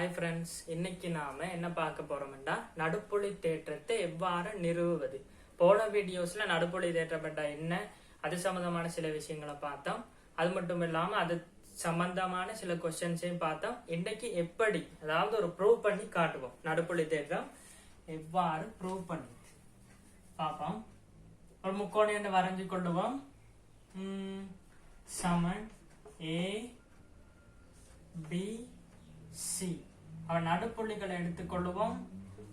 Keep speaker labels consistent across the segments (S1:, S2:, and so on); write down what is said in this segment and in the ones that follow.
S1: Hi friends, இன்னைக்கு நாம என்ன பார்க்க போறோம்னா நடுப்புள்ளி தேற்றத்தை எவ்வாறு நிறுவுவது. போன வீடியோஸ்ல நடுப்புள்ளி தேற்றப்பட்ட என்ன அது சம்பந்தமான சில விஷயங்களை பார்த்தோம். அது மட்டும் இல்லாம அது சம்பந்தமான சில கொஸ்டின்ஸையும் பார்த்தோம். இன்னைக்கு எப்படி, அதாவது ஒரு ப்ரூவ் பண்ணி காட்டுவோம். நடுப்புள்ளி தேற்றம் எவ்வாறு ப்ரூவ் பண்ணி பார்ப்போம். ஒரு முக்கோணம் வரைஞ்சு கொள்ளுவோம். சமன் ஏ பி சி. அவன் நடுப்புள்ளிகளை எடுத்துக்கொள்ளுவோம்.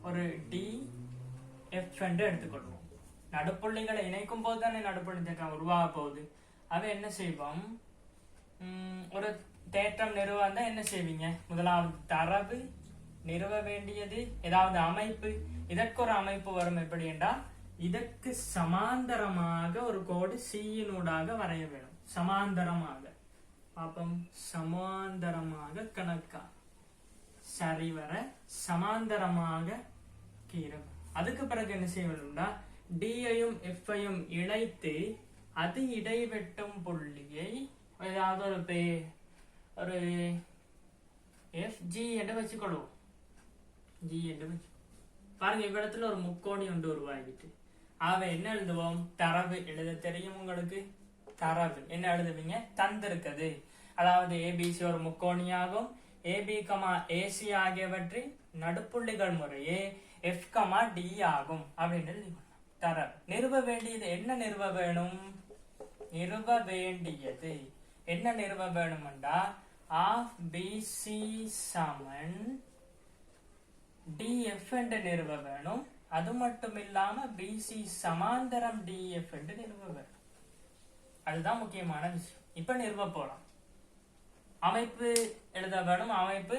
S1: ஒரு டி எஃப் என்று எடுத்துக்கொள்வோம். நடுப்புள்ளிகளை இணைக்கும் போது தானே நடுப்புள்ளி தேற்றம் உருவாக போகுது. அவன் என்ன செய்வோம், ஒரு தேற்றம் நிறுவ என்ன செய்வீங்க, முதலாவது தரவு நிறுவ வேண்டியது, ஏதாவது அமைப்பு. இதற்கு ஒரு அமைப்பு வரும். எப்படி என்றால், இதற்கு சமாந்தரமாக ஒரு கோடு சியினூடாக வரைய வேணும். சமாந்தரமாக பாப்போம். சமாந்தரமாக கணக்கா சரிவர சமாந்தரமாக கீரை. அதுக்கு பிறகு என்ன செய்ய வேணும்னா, டியையும் எஃப்ஐயும் இணைத்து அது இடைவெட்டும் புள்ளியை ஏதாவது ஒரு எஃப்ஜி என்று வச்சுக்கொள்வோம். ஜி என்று வச்சு பாருங்க, இவ்விடத்துல ஒரு முக்கோணி ஒன்று உருவாகிட்டு. அவ என்ன எழுதுவோம், தரவு எழுத தெரியும் உங்களுக்கு. தரவு என்ன எழுதுவீங்க, தந்திருக்குது. அதாவது ஏபிசி ஒரு முக்கோணியாகும். ஏபி கமா ஏசி ஆகியவற்றின் நடுப்புள்ளிகள் முறையே எஃப் கமா டி ஆகும் அப்படின்னு தரவு. நிறுவ வேண்டியது என்ன, நிறுவ வேணும், நிறுவ வேண்டியது என்ன நிறுவ வேணும்டா, ஆஃப் பிசி சமன் டிஎஃப் என்று நிறுவ வேணும். அது மட்டும் இல்லாம பிசி சமாந்தரம் டிஎஃப் என்று நிறுவ வேணும். அதுதான் முக்கியமான விஷயம். இப்ப நிறுவ போறோம். அமைப்பு எழுத வேணும். அமைப்பு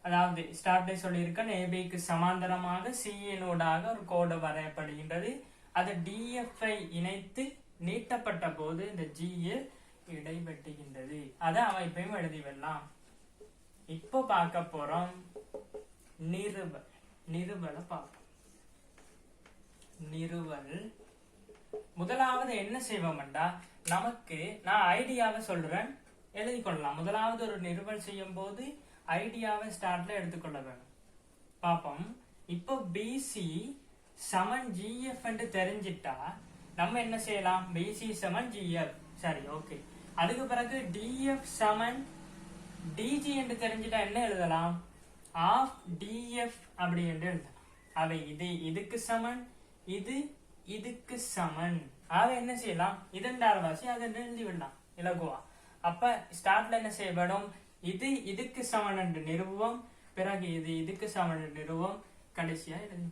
S1: அதாவது ஸ்டார்ட்ல சொல்லியிருக்கேன், ஏபிக்கு சமாந்தரமாக சியினூடாக ஒரு கோடு வரையப்படுகின்றது. அது டிஎஃப்ஐ இணைத்து நீட்டப்பட்ட போது இந்த ஜியில் இடைவெட்டுகின்றது. அதை அமைப்பையும் எழுதி வெல்லாம். இப்போ பார்க்க போறோம் நிறுவல். நிறுவலை பார்ப்போம். நிறுவல் முதலாவது என்ன செய்வோம்டா, நமக்கு நான் ஐடியாவை சொல்றேன், எழுதி கொள்ளலாம். முதலாவது ஒரு நிறுவல் செய்யும் போது ஐடியாவை ஸ்டார்ட்ல எடுத்துக்கொள்ள வேணும். பாப்போம். இப்போ பிசி சமன் ஜிஎஃப் என்று தெரிஞ்சிட்டா நம்ம என்ன செய்யலாம், பிசி சமன் ஜிஎஃப். சரி, ஓகே. அதுக்கு பிறகு டிஎஃப் சமன் டிஜி என்று தெரிஞ்சிட்டா என்ன எழுதலாம், ஆஃப் டிஎஃப் அப்படி என்று எழுதலாம். அவை இது இதுக்கு சமன், இது இதுக்கு சமன். அவை என்ன செய்யலாம், இதெண்டாறு வாசி அதை எழுதி விடலாம் இலகுவா. அப்ப ஸ்டார்ட்ல என்ன செய்ய வேணும், இது இதுக்கு சமன் என்று நிறுவுவோம். பிறகு இது இதுக்கு சமன் என்று நிறுவோம். கடைசியா எழுதி.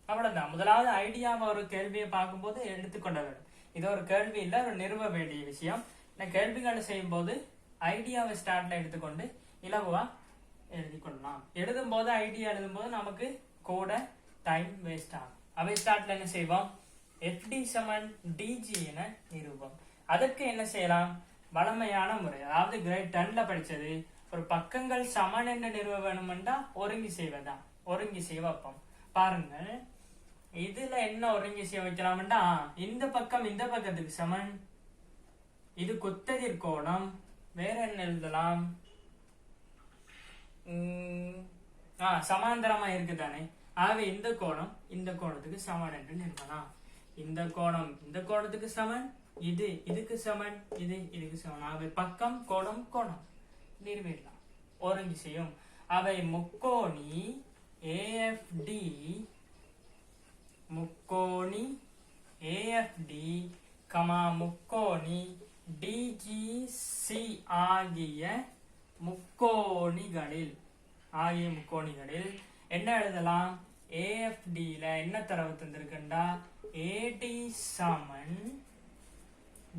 S1: அவ்வளவுதான். முதலாவது ஐடியாவை ஒரு கேள்வியை பார்க்கும்போது எடுத்துக்கொள்ள வேண்டும். இது ஒரு கேள்வி இல்ல, ஒரு நிறுவ வேண்டிய விஷயம். கேள்விகளை செய்யும் போது ஐடியாவை ஸ்டார்ட்ல எடுத்துக்கொண்டு இலகுவா எழுதி கொள்ளலாம். எழுதும் போது ஐடியா எழுதும் போது நமக்கு கூட டைம் வேஸ்ட் ஆகும். அவை ஸ்டார்ட்ல என்ன செய்வோம், எஃப்டி சமன் டிஜி என நிறுவோம். அதற்கு என்ன செய்யலாம், வளமையான முறை, அதாவது கிரேட் 10ல படிச்சது, ஒரு பக்கங்கள் சமன் என்று நிறுவ வேணும்னா ஒருங்கி செய்வதான். ஒருங்கி செய்ய வைப்போம். பாருங்க, இதுல என்ன ஒருங்கி செய்ய வைக்கலாம்டா, இந்த பக்கம் இந்த பக்கத்துக்கு சமன், இது குத்ததிர் கோணம். வேற என்ன எழுதலாம், சமாந்தரமா இருக்குதானே. ஆகவே இந்த கோணம் இந்த கோணத்துக்கு சமன் என்று நிறுவலாம். இந்த கோணம் இந்த கோணத்துக்கு சமன், இது இதுக்கு சமன், இது இதுக்கு சமன். அவை பக்கம் கோணம் கோணம் நிறுவிடலாம். ஒருங்கி செய்யும். அவை முக்கோணி ஏஎஃப்டி, முக்கோணி ஏஎஃப்டி கமா முக்கோணி டிஜிசி ஆகிய முக்கோணிகளில் என்ன எழுதலாம், ஏஎஃப்டில என்ன தரவு தந்திருக்குண்டா, ஏடி சமன்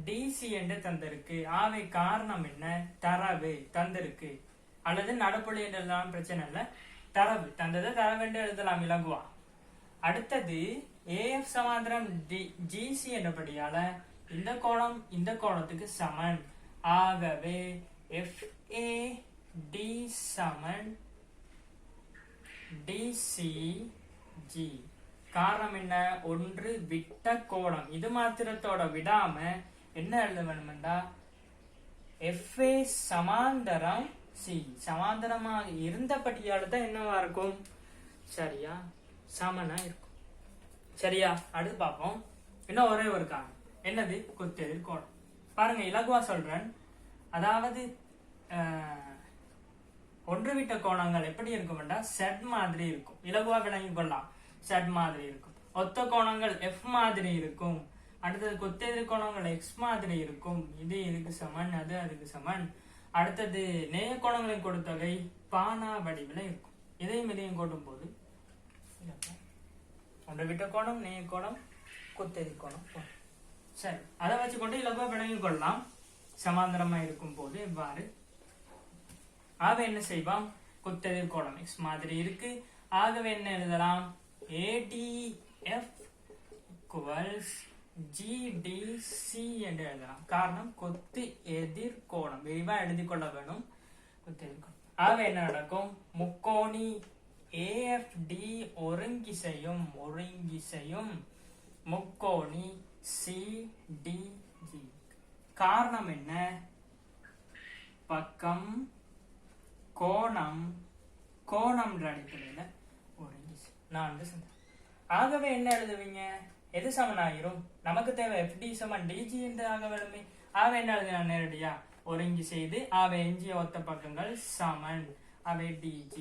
S1: டிசி என்று தந்திருக்கு. ஆவை காரணம் என்ன, தரவு தந்திருக்கு. அல்லது நடுப்புள்ளி என்று எழுதலாம், பிரச்சனை இல்ல. தரவு தந்தது, தரவு என்று எழுதலாம் இலகுவா. அடுத்தது ஏஎஃப் சமாந்தரம் ஜிசி என்றபடியால இந்த கோணம் இந்த கோணத்துக்கு சமன். ஆகவே எஃப்ஏ டி சமன் டிசிஜி. காரணம் என்ன, ஒன்று விட்ட கோணம். இது மாத்திரத்தோட விடாம என்ன எழுத வேணும்டா, எஃப்ஏ சமாந்தரம் சி சமாந்தரமாக இருந்தபடியால தான் என்னவா இருக்கும், சரியா, சமனா இருக்கும். சரியா, அடுத்து பார்ப்போம். இன்னும் ஒரே ஒரு காரணம், என்னது, கொத்தெதிர் கோணம். பாருங்க, இலகுவா சொல்றேன். அதாவது ஒன்றுவிட்ட கோணங்கள் எப்படி இருக்கும்டா செட் மாதிரி இருக்கும். இலகுவா விளங்கி கொள்ளலாம், செட் மாதிரி இருக்கும். ஒத்த கோணங்கள் எஃப் மாதிரி இருக்கும். அடுத்தது கொத்தெதிர் கோணங்கள் எக்ஸ் மாதிரி இருக்கும். இது இதுக்கு சமன், அது அதுக்கு சமன். அடுத்தது நேய கோணங்களின் கொடுத்தொகை பானா வடிவில் இருக்கும். இதையும் கூட்டும் போது ஒன்றுவிட்ட கோணம், நேய கோணம், கொத்தெதிர் கோணம். சரி, அதை வச்சுக்கொண்டு இலகுவா விளங்கி கொள்ளலாம். சமாந்தரமா இருக்கும் போது இவ்வாறு ஆக என்ன செய்வோம், கொத்தெதிர் கோணம் எக்ஸ் மாதிரி இருக்கு. ஆகவே என்ன எழுதலாம், ADF equals GDC என்று எழுதலாம். காரணம் கொத்து எதிர் கோணம், விரிவா எழுதி கொள்ள வேணும். கொத்தெதிர் கோணம். ஆக என்ன நடக்கும், முக்கோணி AFD ஒருங்கிசையும் முக்கோணி CDG. காரணம் என்ன, பக்கம் கோணம் அடிப்படையில் ஒருங்கிசை. ஆகவே என்ன எழுதுவீங்க, எது சமனாயிரும், நமக்கு தேவை FD சமன் DG என்று ஆக வேணுமே. ஆகவே என்ன எழுதினா நேரடியா ஒருங்கி செய்து அவை எஞ்சிய ஒத்த பக்கங்கள் சமன், அவை DG.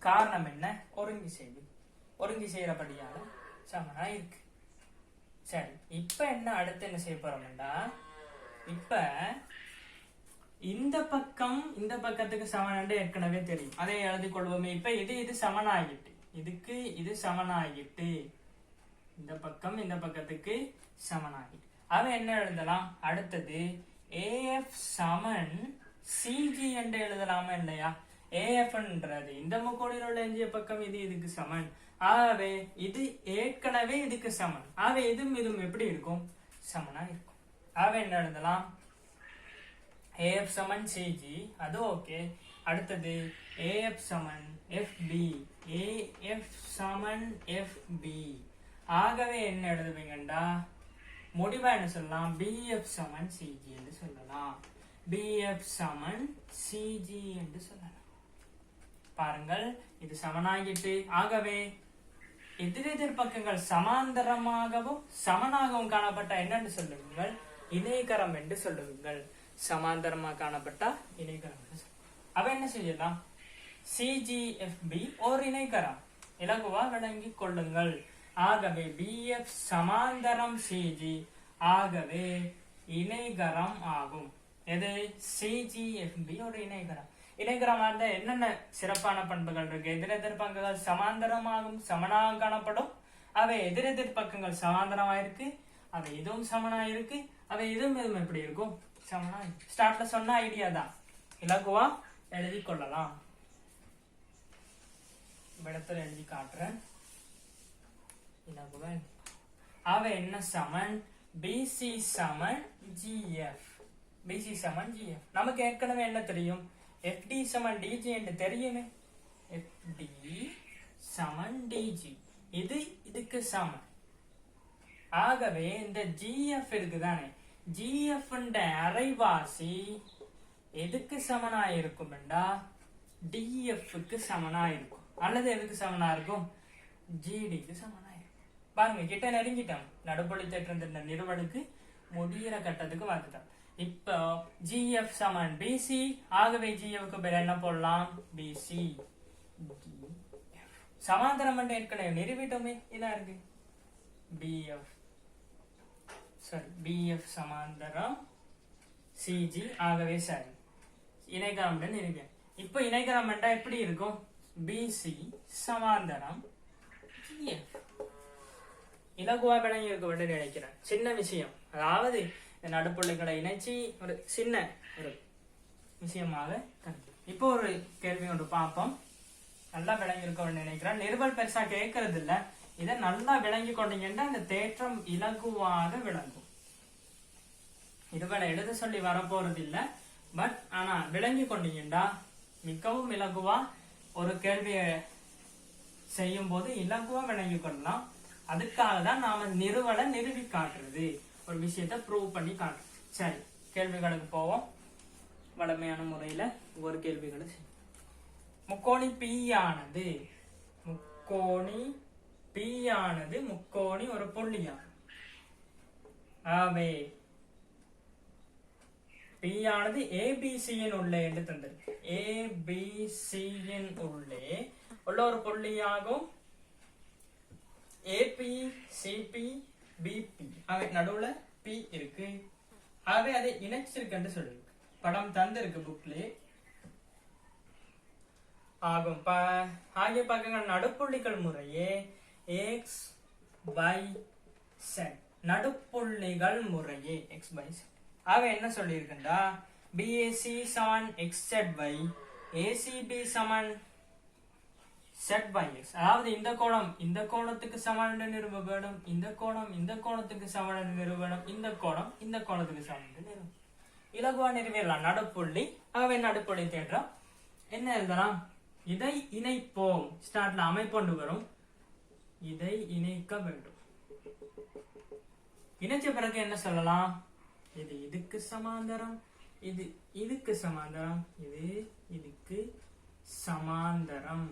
S1: காரணம் என்ன, ஒருங்கி செய்யறபடியால சமனா இருக்கு. சரி, இப்ப என்ன அடுத்து என்ன செய்ய போறோம்டா, இப்ப இந்த பக்கத்துக்கு சமன் ஏற்கனவே தெரியும், அதை எழுதி கொள்வோமே. இப்ப இது சமனாகிட்டு, இதுக்கு இது சமனாகிட்டு, இந்த பக்கத்துக்கு சமனாகிட்டு. அவன் என்ன எழுதலாம், அடுத்தது AF சமன் CG என்று எழுதலாமா இல்லையா. AFன்றது இந்த முக்கோணியில் உள்ள எஞ்சிய பக்கம், இது இதுக்கு சமன். ஆகவே இது ஏற்கனவே இதுக்கு சமன். ஆகவே இதுவும் எப்படி இருக்கும், சமனா இருக்கும். ஆகவே என்ன எழுதலாம், AF சமன் CG, அது ஓகே. அடுத்தது AF சமன் FB, AF சமன் FB. ஆகவே என்ன எழுதுவீங்கண்டா, முடிவா என்ன சொல்லலாம், BF சமன் CG என்று சொல்லலாம். BF சமன் CG என்று சொல்லலாம். பாருங்கள், இது சமனாகிட்டு. ஆகவே எதிரெதிர் பக்கங்கள் சமாந்தரமாகவும் சமனாகவும் காணப்பட்ட என்னன்னு சொல்லுவீங்கள், இணைகரம் என்று சொல்லுவீங்கள். சமாந்தரமாக காணப்பட்ட இணைகரம். அவ என்ன செய்யலாம், CGFB ஒரு இணைகரம், இலகுவா விளங்கி கொள்ளுங்கள். ஆகவே BF சமாந்தரம் CG, ஆகவே இணைகரம் ஆகும். எது, CGFB ஒரு இணைகரம். இணைகரம் என்னென்ன சிறப்பான பண்புகள் இருக்கு, எதிரெதிர் பக்கங்கள் சமாந்தரமாகும் சமனாக காணப்படும். அவை எதிரெதிர் பக்கங்கள் சமாந்தரமாயிருக்கு, அவை இதுவும் சமனாயிருக்கு, அவை இதுவும் எப்படி இருக்கும், சமனா. ஸ்டார்ட்ல சொன்ன ஐடியா தான், இலகுவா எழுதி கொள்ளலாம். இடத்துல எழுதி காட்டுறேன். இலகுவா அவை என்ன சமன், BC சமன் GF. BC சமன் GF. நமக்கு ஏற்கனவே என்ன தெரியும், FD சமன் DG என்று தெரியுமே. FD சமன் DG, இது இதுக்கு சமன். ஆகவே இந்த GF இருக்குதானே, GF அரைவாசி எதுக்கு சமனா இருக்கும், DF க்கு சமனா இருக்கும். அல்லது எதுக்கு சமனா இருக்கும், GD க்கு சமனா இருக்கும். பாருங்க, கிட்ட நெருங்கிட்டோம். நடுப்பொழி தேற்ற நிறுவனுக்கு முடிகிற கட்டத்துக்கு வந்துட்டோம். இப்போ GF சமன் BC, ஆகவே GF க்கு பேர் என்ன போடலாம், BC. சமாந்தரம் ஏற்கனவே நிறுவிட்டோமே, என்ன இருக்கு, BF சமாந்தரம் CG, ஆகவே சரி. இணைகரம் நிறுவிய. இப்போ இணைகரம் எப்படி இருக்கும், BC சமாந்தரம் GF. இலகுவா விளங்கி இருக்க வேண்டும் நினைக்கிறேன். சின்ன விஷயம், அதாவது நடுப்புள்ளிகளை இணைச்சி ஒரு சின்ன ஒரு விஷயமாக. இப்போ ஒரு கேள்வி ஒன்று பார்ப்போம். நல்லா விளங்கி இருக்க வேண்டும் நினைக்கிறேன். நிருபல் பெருசா கேட்கறது இல்ல, இதை நல்லா விளங்கி கொண்டீங்கன்னா அந்த தேற்றம் இலகுவாக விளங்கும். இதுவரை எழுத சொல்லி வரப்போறது இல்ல, பட் ஆனா விளங்கி கொண்டீங்கன்னா மிகவும் இலகுவா ஒரு கேள்வியை செய்யும் போது இலகுவா விளங்கி கொள்ளலாம். அதுக்காக தான் நாம நிறுவி காட்டுறது, ஒரு விஷயத்தை ப்ரூவ் பண்ணி காட்டுறது. சரி, கேள்விகளுக்கு போவோம். வளமையான முறையில ஒரு கேள்விகளை முக்கோணி P ஆனது முக்கோணி ஒரு புள்ளியா ஆவே P ஆனது ABC யின் உள்ளே என்று தந்திருக்கு. ABC யின் உள்ளே உள்ள ஒரு புள்ளியாகும் AP CP BP அவை நடுவுல P இருக்கு. ஆகவே அதை இணைச்சிருக்குன்னு சொல்லிருக்கு. படம் தந்திருக்கு புக்லே ஆகும். ஆகிய பக்கங்கள் நடுப்புள்ளிகள் முறையே x y z. நடுப்புள்ளிகள் முறையே x y z. ஆக என்ன சொல்லியிருக்கா BAC சமன் XZY ACB சமன் ZYX. அதாவது இந்த கோணம் இந்த கோணத்துக்கு சமன் நிறுவ வேண்டும், இந்த கோணம் இந்த கோணத்துக்கு சமன் நிறுவ வேண்டும், இந்த கோணம் இந்த கோணத்துக்கு சமன் நிறுவ இலகுவா நிறுவிடலாம். நடுப்புள்ளி ஆகவே நடுப்புள்ளி தேற்றம் என்ன எழுதலாம்? இதை இணைப்போம். ஸ்டார்ட்ல அமைப்பொண்டு வரும். இதை இணைக்க வேண்டும். இணைச்ச பிறகு என்ன சொல்லலாம்? இது இதுக்கு சமாந்தரம், இது இதுக்கு சமாந்தரம், இது இதுக்கு சமாந்தரம்.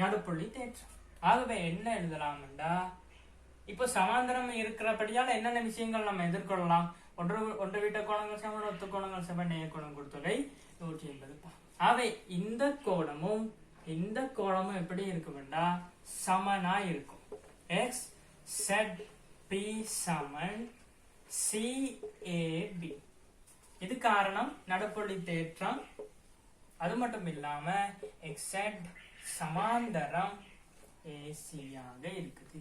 S1: நடுப்புள்ளி தேற்றம். ஆகவே என்ன எழுதலாம்டா, இப்போ சமாந்தரம் இருக்கிறபடியால் என்னென்ன விஷயங்கள் நம்ம எதிர்கொள்ளலாம்? ஒன்று விட்ட கோணங்கள் சமன், ஒத்து கோணங்கள் சமன், நேய கோணம் கொடுத்தொகை 180. ஆகவே இந்த கோணமும் இந்த கோணமும் எப்படி இருக்கும்டா சமனா இருக்கும். x z p சமன் CAB. இது காரணம் நடுப்புள்ளி தேற்றம். அது மட்டும் இல்லாம xz சமாந்தரம் AC ஆக இருக்குது.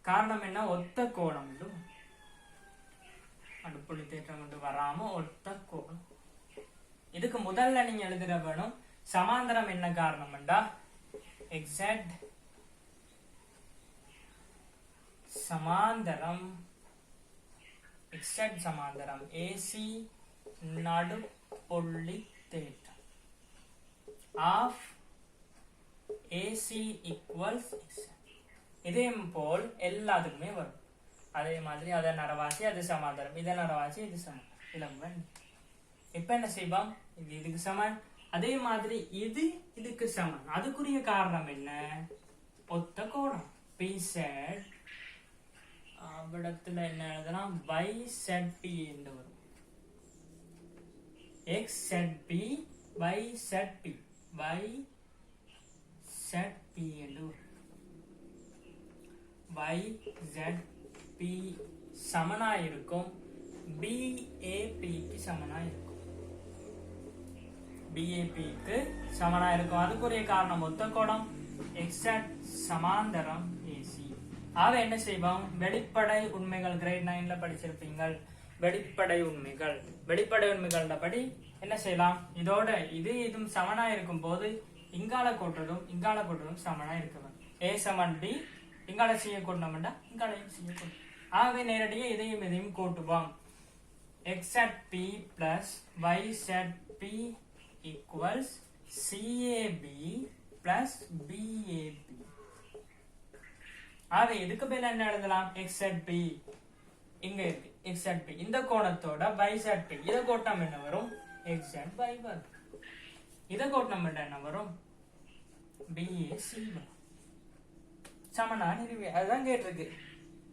S1: காரணம் என்ன? ஒத்த கோணம். நடுப்புள்ளி தேற்றம் கொண்டு வராம ஒத்த கோணம். இதுக்கு முதல்ல நீங்க எழுதிட வேணும் சமாந்தரம் என்ன காரணம்டா xz சமாந்தரம் xz சமாந்தரம் AC நடுப்புள்ளி தேற்றம் ஆஃப் AC equals xz. இதே போல் எல்லாத்துக்குமே வரும். அதே மாதிரி அதை நரவாசி அது சமாந்தரம், இதை நரவாசி இது சமாந்தரம் இளம்பன். இப்ப என்ன செய்வோம்? இது இதுக்கு சமன், அதே மாதிரி இது இதுக்கு சமன். அதுக்குரிய காரணம் என்ன? ஒத்த கோணம். PZ விடத்துல என்ன எழுதலாம்? YZP என்று வரும். XZP YZP YZP என்று வரும். YZP சமனா இருக்கும், BAP க்கு சமனா இருக்கும். BAP க்கு சமனா இருக்கும். அதுக்குரிய காரணம் ஒத்த கோணம். XZ சமாந்தரம் AC. ஆக என்ன செய்வோம்? வெளிப்படை உண்மைகள் கிரேட் 9ல படிச்சிருப்பீங்கள். வெளிப்படை உண்மைகள் படி என்ன செய்யலாம்? இதோட இது இதுவும் சமனா இருக்கும் போது இங்கால கூட்டுறதும் சமனா இருக்கும். A சமன் B, இங்கால செய்ய கூட்டணும்டா இங்காலையும் செய்ய கூட்டணும். ஆகவே நேரடியாக இதையும் கூட்டுவோம். XZP plus YZP equals CAB plus BAB. ஆக இதுக்கு மேல என்ன எழுதலாம்? XZP இங்க இருக்கு. XZP இந்த கோணத்தோட YZP இத கூட்டம் என்ன வரும்? XZY வரும். இத கூட்டம் என்ன வரும்? BAC வரும். சமனா நிறுவி அதுதான் கேட்டிருக்கு.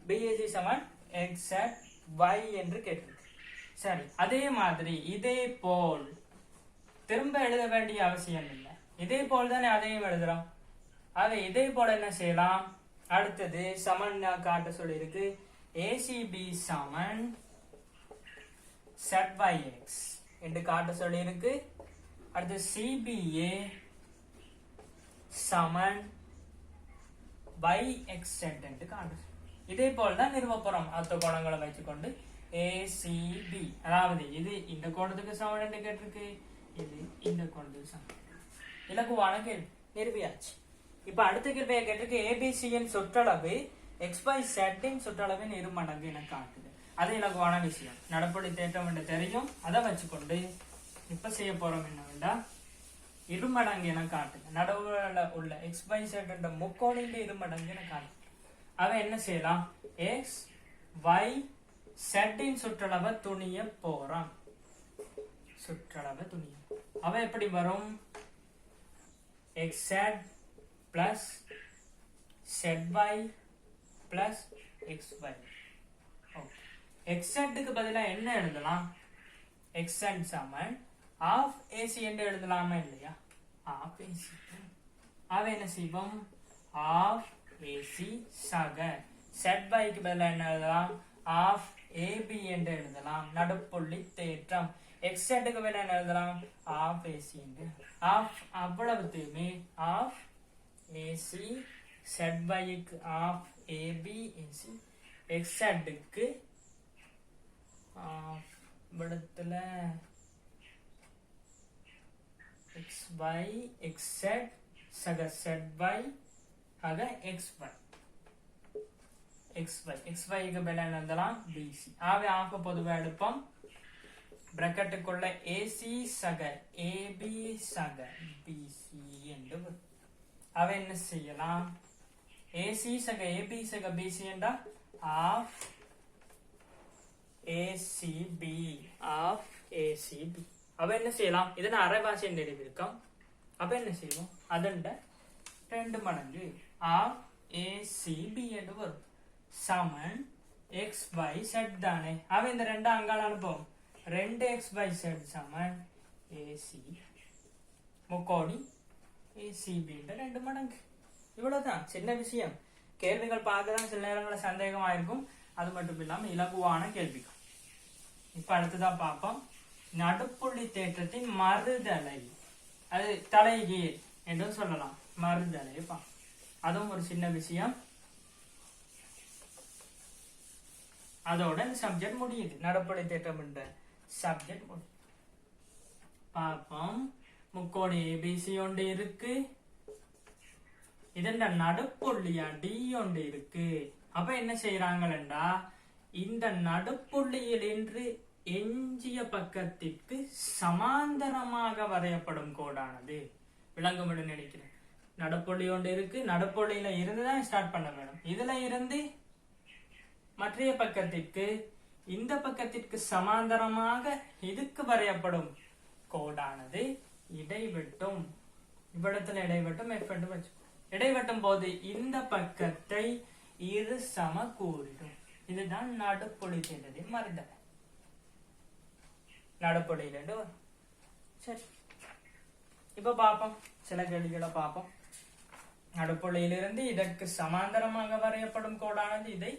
S1: BAC சமன் XZY என்று கேட்டிருக்கு. சரி, அதே மாதிரி இதே போல் திரும்ப எழுத வேண்டிய அவசியம் இல்லை. இதே போல் தானே அதையும் எழுதுறோம். ஆக இதே போல என்ன செய்யலாம்? அடுத்தது சமன் காட்ட சொல்லி இருக்கு. ACB சமன் ZYX என்று காட்ட சொல்லி இருக்கு. அடுத்து CBA சமன் YXZ என்று காட்ட. இதே போல் தான் நிறுவ போறோம். அத்த கோணங்களை வச்சுக்கொண்டு ACB, அதாவது இது இந்த கோணத்துக்கு சமன் என்று கேட்டிருக்கு, இது இந்த கோணத்துக்கு சமன். இலகுவான கேள்வி நிறுவியாச்சு. இப்ப அடுத்த கேள்வியை கேட்டிருக்கு. ABCயின் சுற்றளவு XYZ சுற்றளவின் 2 மடங்கு என காட்டுது. அது இலகுவான விஷயம். நடப்புள்ளி தேற்றம் என்று தெரியும். அதை வச்சுக்கொண்டு இப்ப செய்ய போறோம் என்னவென்றா 2 மடங்கு என காட்டுது. நடுவுல உள்ள XYZ என்ற முக்கோணின் 2 மடங்கு என காட்டுது. அவன் என்ன செய்யலாம்? XYZ சுற்றளவை துணிய போறான். சுற்றளவு துணியம். அவ எப்படி வரும்? xz plus zy plus xy. xz க்கு பதிலா என்ன எழுதலாம்? xz சமன் half ac என்று எழுதலாமா இல்லையா? half ac. அவ என்ன செய்வோம்? half ac சக zy க்கு பதிலா என்ன எழுதலாம்? half ab என்று எழுதலாம். நடுப்புள்ளி தேற்றம். xz க்கு பதிலா என்ன எழுதலாம்? half ac என்று. half அவ்வளவுமே half ac, zy க்கு half ab ac, xz க்கு இடத்துல xy xz சக zy ஆக xy க்கு பதிலா என்ன எழுதலாம்? bc. ஆவே ஆக பொதுவா எடுப்போம். பிராக்கெட்டுக்குள்ள AC சக AB சக BC என்று அவ என்ன செய்யலாம்? AC சக AB சக BC என்றா half ACB half ACB. அவ என்ன செய்யலாம்? இதனை அரைவாசி என்று எழுதியிருக்கோம். அப்ப என்ன செய்வோம்? அதண்ட 2 மடங்கு half ACB என்று வரும். சமன் XYZ தானே. அவ இந்த 2 அங்கால அனுப்புவோம். 2xyz சமன் AC முக்கோணி ACB 2 மடங்கு. இவ்வளவுதான், சின்ன விஷயம். கேள்விகள் பார்க்கதான் சில நேரங்களில் சந்தேகமா இருக்கும். அது மட்டும் இல்லாம இலகுவான கேள்விகள். இப்ப அடுத்ததான் பார்ப்போம். நடுப்புள்ளி தேற்றத்தின் மறுதலை, அது தலைகீழ் என்று சொல்லலாம். மறுதலை அதுவும் ஒரு சின்ன விஷயம். அதோட இந்த சப்ஜெக்ட் முடியுது. நடுப்புள்ளி தேற்றம் என்ற சப்ஜெக்ட் முடியுது. பார்ப்போம். முக்கோணி ABC ஒன்று இருக்கு. இதன் நடுப்புள்ளியா D ஒன்று இருக்கு. அப்ப என்ன செய்யறாங்களா? இந்த நடுப்புள்ளியில் இன்று எஞ்சிய பக்கத்திற்கு சமாந்தரமாக வரையப்படும் கோடானது விளங்கும் என்று நினைக்கிறேன். நடுப்புள்ளி ஒன்று இருக்கு. நடுப்புள்ளியில இருந்துதான் ஸ்டார்ட் பண்ண வேணும். இதுல இருந்து மற்றைய பக்கத்திற்கு, இந்த பக்கத்திற்கு சமாந்தரமாக இதுக்கு வரையப்படும் கோடானது இடைவெட்டும். இவ்விடத்துல இடைவெட்டும் F என்று வச்சு இடைவெட்டும் போது இந்த பக்கத்தை இரு சமக்கூறிடும். இதுதான் நடுப்புள்ளி தேற்றத்தின் மறுதலை. நடுப்புள்ளியில வரும். சரி, இப்ப பார்ப்போம். சில கேள்விகளை பார்ப்போம். நடுப்புள்ளியிலிருந்து இதற்கு சமாந்தரமாக வரையப்படும் கோடானது இதை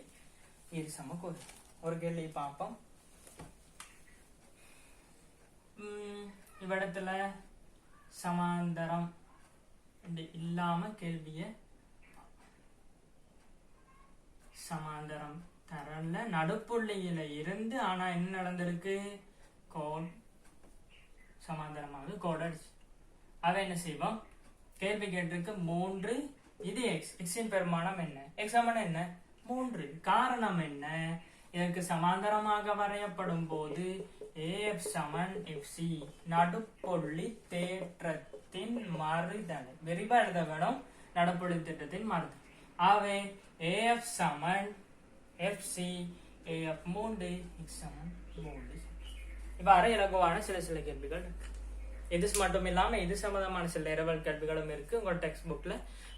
S1: இரு சமக்கூறிடும். ஒரு கேள்வி பார்ப்போம். இவ்விடத்துல சமாந்தரம் இல்லாம கேள்விய சமாந்தரம் தரல. நடுப்புள்ளியில இருந்து ஆனா என்ன நடந்திருக்கு? கோட் சமாந்தரமாக கோட் அடிச்சு. அதை என்ன செய்வோம்? கேள்வி கேட்டிருக்கு 3. இது எக்ஸின் பெருமானம் என்ன? எக்ஸ் சமன் என்ன? 3. காரணம் என்ன? இதற்கு சமாந்தரமாக வரையப்படும் போது AF சமன் FC நடுப்புள்ளி தேற்றத்தின் மறுதலை. விரிவா எழுத வேணும். நடுப்புள்ளி தேற்றத்தின் மறுதலை. ஆவே AF சமன் FC AF 3 X சமன் 3. இவ்வாறு இலகுவான சில கேள்விகள் இருக்கு. இது மட்டும் இல்லாம இது சம்பந்தமான சில இரவல் கேள்விகளும் இருக்கு உங்க டெக்ஸ்ட் புக்ல.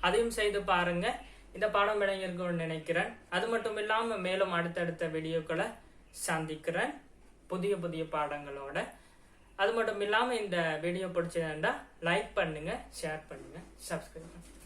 S1: அதையும் செய்து பாருங்க. இந்த பாடம் விளங்கியிருக்கும்னு நினைக்கிறேன். அது மட்டும் இல்லாம மேலும் அடுத்தடுத்த வீடியோக்களை சந்திக்கிறேன் புதிய பாடங்களோட. அது மட்டும் இல்லாம இந்த வீடியோ பிடிச்சிருந்தா லைக் பண்ணுங்க, ஷேர் பண்ணுங்க, சப்ஸ்கிரைப் பண்ணுங்க.